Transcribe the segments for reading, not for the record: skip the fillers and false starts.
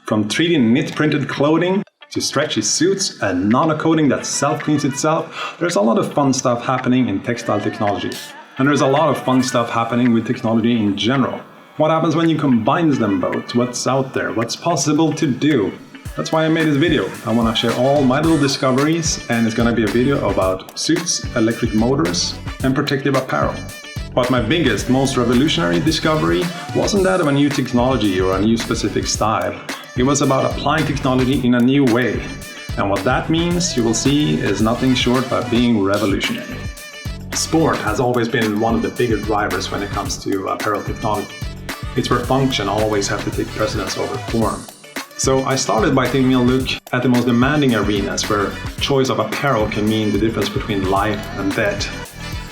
From 3D knit printed clothing to stretchy suits and nano-coating that self-cleans itself, there's a lot of fun stuff happening in textile technology. And there's a lot of fun stuff happening with technology in general. What happens when you combine them both? What's out there? What's possible to do? That's why I made this video. I want to share all my little discoveries, and it's going to be a video about suits, electric motors, and protective apparel. But my biggest, most revolutionary discovery wasn't that of a new technology or a new specific style. It was about applying technology in a new way. And what that means, you will see, is nothing short of being revolutionary. Sport has always been one of the bigger drivers when it comes to apparel technology. It's where function always has to take precedence over form. So I started by taking a look at the most demanding arenas where choice of apparel can mean the difference between life and death.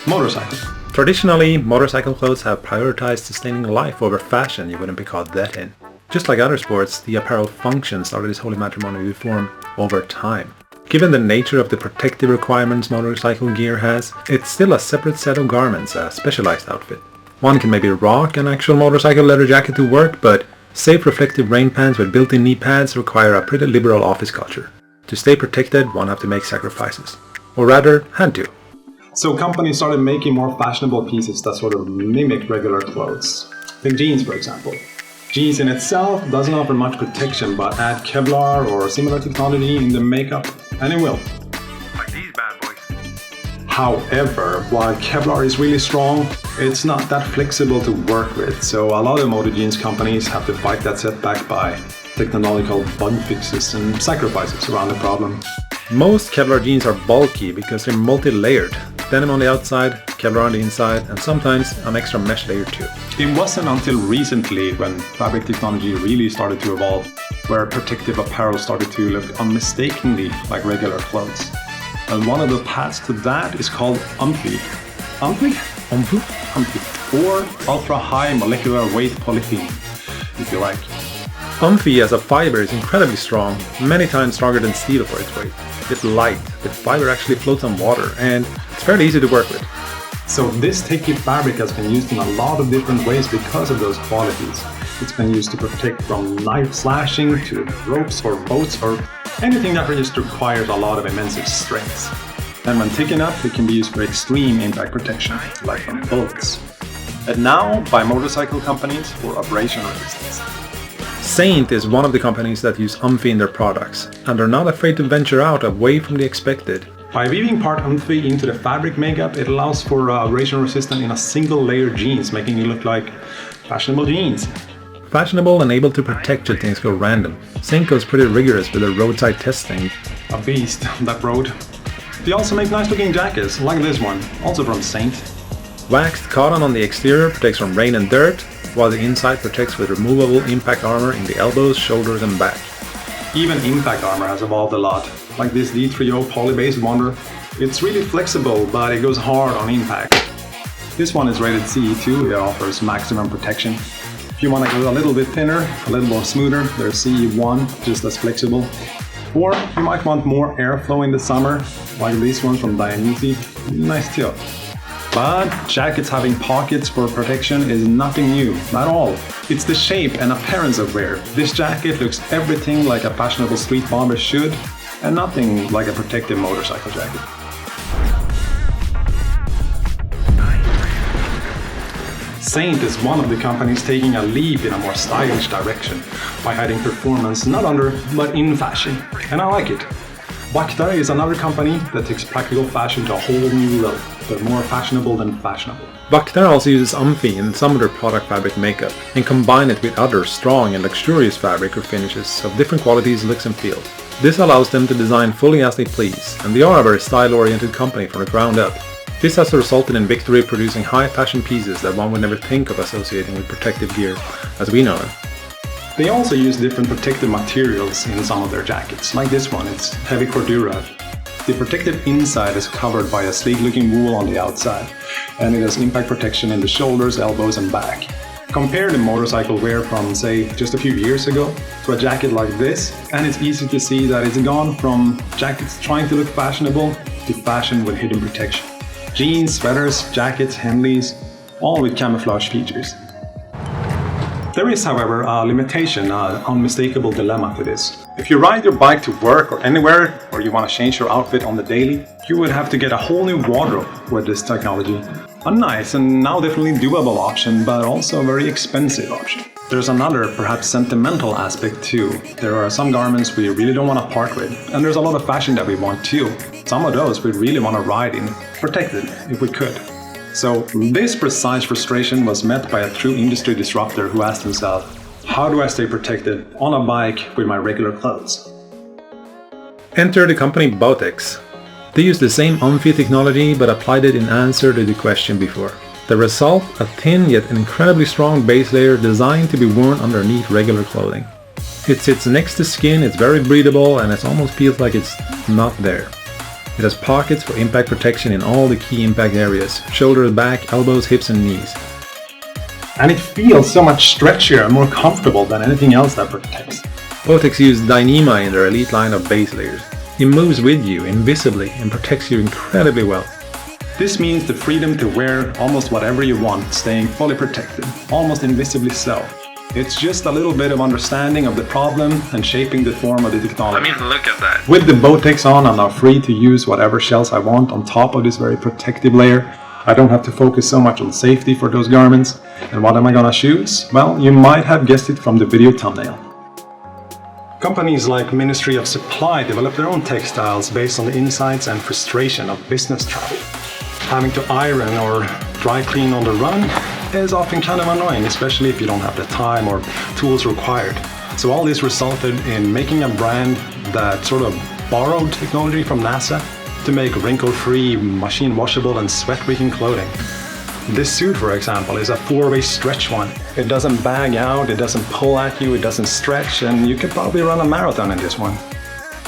Motorcycle. Traditionally, motorcycle clothes have prioritized sustaining life over fashion you wouldn't be caught dead in. Just like other sports, the apparel function started its holy matrimony to form over time. Given the nature of the protective requirements motorcycle gear has, it's still a separate set of garments, a specialized outfit. One can maybe rock an actual motorcycle leather jacket to work, but safe reflective rain pants with built-in knee pads require a pretty liberal office culture. To stay protected, one have to make sacrifices. Or rather, had to. So companies started making more fashionable pieces that sort of mimic regular clothes. Take jeans, for example. Jeans in itself doesn't offer much protection, but add Kevlar or similar technology in the makeup, and it will. Like these bad boys. However, while Kevlar is really strong, it's not that flexible to work with, so a lot of motor jeans companies have to fight that setback by technological bug fixes and sacrifices around the problem. Most Kevlar jeans are bulky because they're multi-layered. Denim on the outside, Kevlar on the inside, and sometimes an extra mesh layer too. It wasn't until recently when fabric technology really started to evolve, where protective apparel started to look unmistakably like regular clothes. And one of the paths to that is called UMFI. UMFI? Or ultra-high molecular weight polythene, if you like. UMFI as a fiber is incredibly strong, many times stronger than steel for its weight. It's light, the fiber actually floats on water, and it's fairly easy to work with. So this sticky fabric has been used in a lot of different ways because of those qualities. It's been used to protect from knife slashing to ropes or boats or anything that just requires a lot of immense strength. And when thick enough, it can be used for extreme impact protection, like from bullets. And now by motorcycle companies for abrasion resistance. Saint is one of the companies that use UMFI in their products, and are not afraid to venture out away from the expected. By weaving part UMFI into the fabric makeup, it allows for abrasion resistance in a single layer jeans, making it look like fashionable jeans. Fashionable and able to protect should things go random. Saint goes pretty rigorous with their roadside testing. A beast, that road. They also make nice looking jackets, like this one, also from Saint. Waxed cotton on the exterior protects from rain and dirt, while the inside protects with removable impact armor in the elbows, shoulders and back. Even impact armor has evolved a lot, like this D30 poly-based wonder. It's really flexible, but it goes hard on impact. This one is rated CE2, it offers maximum protection. If you want to go a little bit thinner, a little more smoother, there's CE1, just as flexible. Or you might want more airflow in the summer, like this one from Dyneema, nice too. But jackets having pockets for protection is nothing new, not all. It's the shape and appearance of wear. This jacket looks everything like a fashionable street bomber should, and nothing like a protective motorcycle jacket. Saint is one of the companies taking a leap in a more stylish direction by hiding performance not under, but in fashion, and I like it. Vaktare is another company that takes practical fashion to a whole new level, but more fashionable than fashionable. Vaktare also uses UMFI in some of their product fabric makeup, and combine it with other strong and luxurious fabric or finishes of different qualities, looks and feels. This allows them to design fully as they please, and they are a very style-oriented company from the ground up. This has resulted in Vaktare producing high fashion pieces that one would never think of associating with protective gear, as we know them. They also use different protective materials in some of their jackets, like this one, it's heavy cordura. The protective inside is covered by a sleek-looking wool on the outside, and it has impact protection in the shoulders, elbows and back. Compare the motorcycle wear from, say, just a few years ago to a jacket like this, and it's easy to see that it's gone from jackets trying to look fashionable to fashion with hidden protection. Jeans, sweaters, jackets, Henleys, all with camouflage features. There is, however, a limitation, an unmistakable dilemma to this. If you ride your bike to work or anywhere, or you want to change your outfit on the daily, you would have to get a whole new wardrobe with this technology. A nice and now definitely doable option, but also a very expensive option. There's another, perhaps sentimental aspect too. There are some garments we really don't want to part with, and there's a lot of fashion that we want too. Some of those we really want to ride in, protected if we could. So this precise frustration was met by a true industry disruptor who asked himself, how do I stay protected on a bike with my regular clothes? Enter the company Bowtex. They used the same Omfi technology but applied it in answer to the question before. The result, a thin yet incredibly strong base layer designed to be worn underneath regular clothing. It sits next to skin, it's very breathable, and it almost feels like it's not there. It has pockets for impact protection in all the key impact areas: shoulders, back, elbows, hips and knees. And it feels so much stretchier and more comfortable than anything else that protects. Bowtex used Dyneema in their elite line of base layers. It moves with you invisibly and protects you incredibly well. This means the freedom to wear almost whatever you want, staying fully protected, almost invisibly so. It's just a little bit of understanding of the problem and shaping the form of the technology. Look at that. With the Bowtex on, I'm now free to use whatever shells I want on top of this very protective layer. I don't have to focus so much on safety for those garments. And what am I gonna choose? Well, you might have guessed it from the video thumbnail. Companies like Ministry of Supply develop their own textiles based on the insights and frustration of business travel. Having to iron or dry clean on the run is often kind of annoying, especially if you don't have the time or tools required. So all this resulted in making a brand that sort of borrowed technology from NASA to make wrinkle-free, machine washable and sweat-wicking clothing. This suit, for example, is a 4-way stretch one. It doesn't bag out, it doesn't pull at you, it doesn't stretch, and you could probably run a marathon in this one.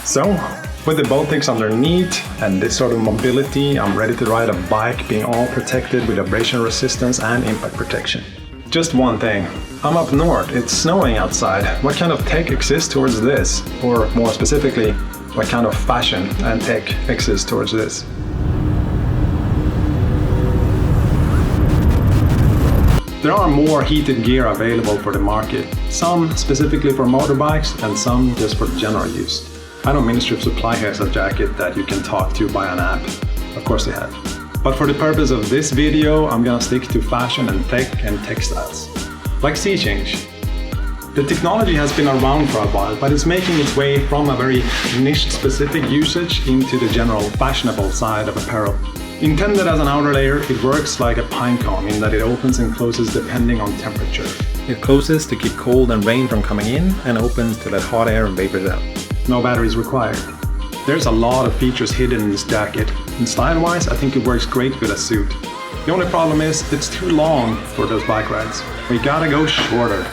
So, with the Bowtex underneath and this sort of mobility, I'm ready to ride a bike being all protected with abrasion resistance and impact protection. Just one thing, I'm up north, it's snowing outside. What kind of tech exists towards this? Or more specifically, what kind of fashion and tech exists towards this? There are more heated gear available for the market, some specifically for motorbikes and some just for general use. I know Ministry of Supply has a jacket that you can talk to by an app. Of course they have. But for the purpose of this video, I'm gonna stick to fashion and tech and textiles. Like sea change. The technology has been around for a while, but it's making its way from a very niche-specific usage into the general fashionable side of apparel. Intended as an outer layer, it works like a pine cone in that it opens and closes depending on temperature. It closes to keep cold and rain from coming in and opens to let hot air and vapors out. No batteries required. There's a lot of features hidden in this jacket, and style-wise I think it works great with a suit. The only problem is it's too long for those bike rides. We gotta go shorter.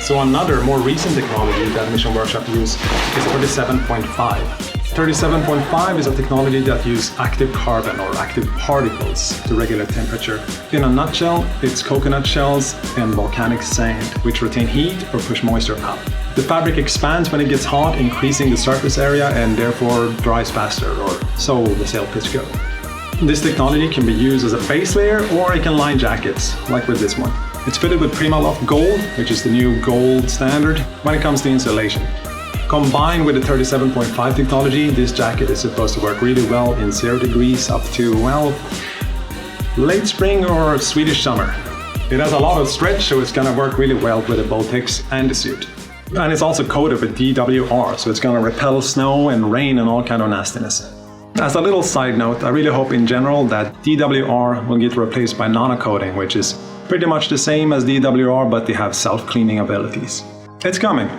So another more recent technology that Mission Workshop uses is 37.5. 37.5 is a technology that uses active carbon or active particles to regulate temperature. In a nutshell, it's coconut shells and volcanic sand, which retain heat or push moisture out. The fabric expands when it gets hot, increasing the surface area and therefore dries faster, or so the sales pitch go. This technology can be used as a base layer or it can line jackets, like with this one. It's fitted with Primaloft Gold, which is the new gold standard when it comes to insulation. Combined with the 37.5 technology, this jacket is supposed to work really well in 0 degrees up to, well, late spring or Swedish summer. It has a lot of stretch, so it's gonna work really well with the Bowtex and the suit. And it's also coated with DWR, so it's gonna repel snow and rain and all kind of nastiness. As a little side note, I really hope in general that DWR will get replaced by nano-coating, which is pretty much the same as DWR, but they have self-cleaning abilities. It's coming.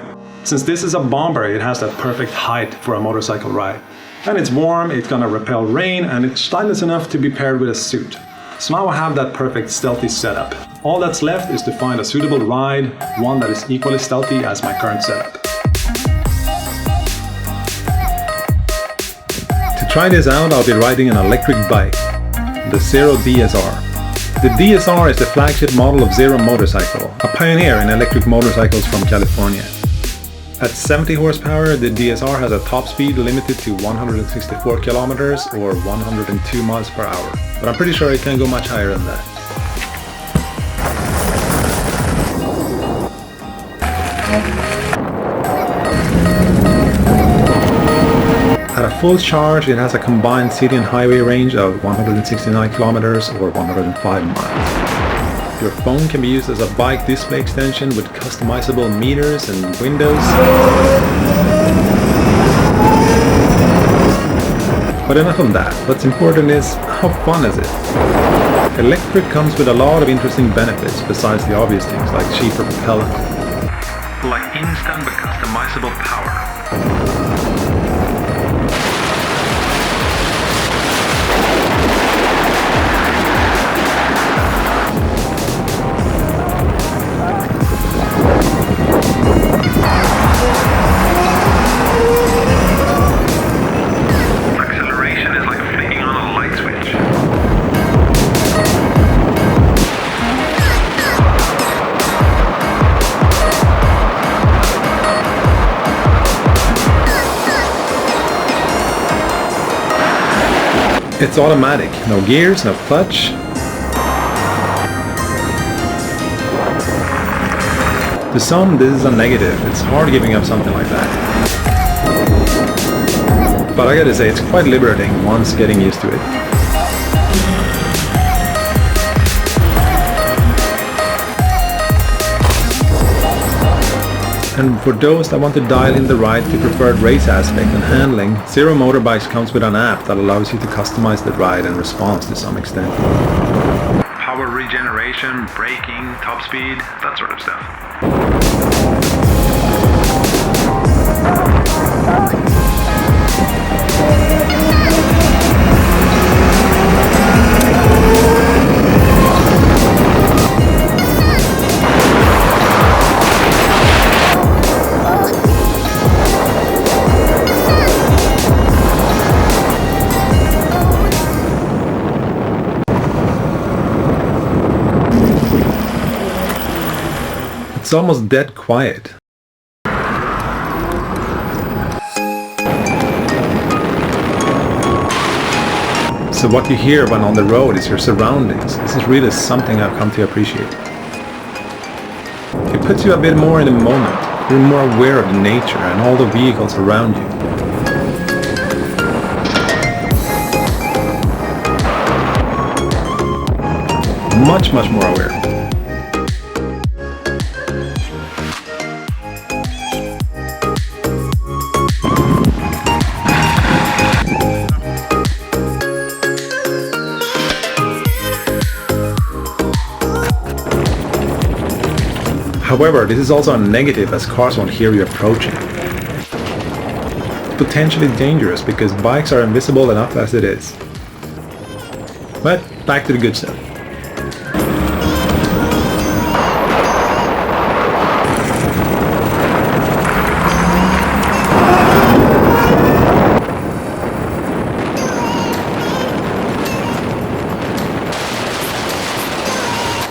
Since this is a bomber, it has that perfect height for a motorcycle ride. And it's warm, it's gonna repel rain, and it's stylish enough to be paired with a suit. So now I have that perfect stealthy setup. All that's left is to find a suitable ride, one that is equally stealthy as my current setup. To try this out, I'll be riding an electric bike, the Zero DSR. The DSR is the flagship model of Zero Motorcycle, a pioneer in electric motorcycles from California. At 70 horsepower, the DSR has a top speed limited to 164 kilometers or 102 miles per hour, but I'm pretty sure it can go much higher than that. At a full charge, it has a combined city and highway range of 169 kilometers or 105 miles. Your phone can be used as a bike display extension with customizable meters and windows. But enough of that. What's important is, how fun is it? Electric comes with a lot of interesting benefits besides the obvious things like cheaper propellant. Like instant but customizable power. It's automatic, no gears, no clutch. To some, this is a negative. It's hard giving up something like that. But I gotta say, it's quite liberating once getting used to it. And for those that want to dial in the ride to preferred race aspect and handling, Zero Motorbikes comes with an app that allows you to customize the ride and response to some extent. Power regeneration, braking, top speed, that sort of stuff. It's almost dead quiet. So what you hear when on the road is your surroundings. This is really something I've come to appreciate. It puts you a bit more in the moment. You're more aware of nature and all the vehicles around you. Much more aware. However, this is also a negative as cars won't hear you approaching. Potentially dangerous because bikes are invisible enough as it is. But back to the good stuff.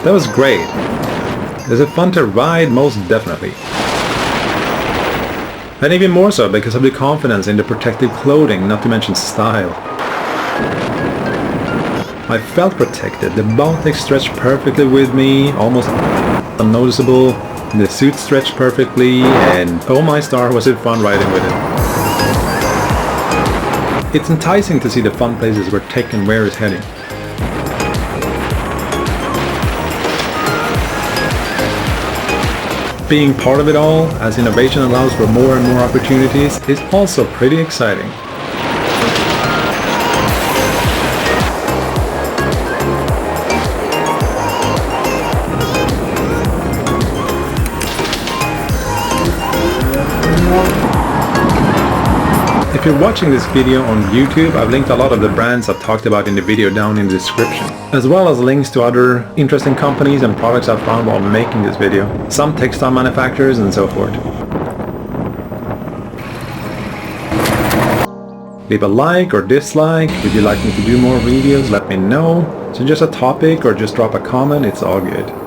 That was great. Is it fun to ride? Most definitely. And even more so because of the confidence in the protective clothing, not to mention style. I felt protected. The Bowtex stretched perfectly with me, almost unnoticeable. The suit stretched perfectly, and oh my star, was it fun riding with it. It's enticing to see the fun places where tech and wear is heading. Being part of it all, as innovation allows for more and more opportunities, is also pretty exciting. If you're watching this video on YouTube, I've linked a lot of the brands I've talked about in the video down in the description, as well as links to other interesting companies and products I've found while making this video, some textile manufacturers and so forth. Leave a like or dislike. Would you like me to do more videos? Let me know. Suggest a topic or just drop a comment, it's all good.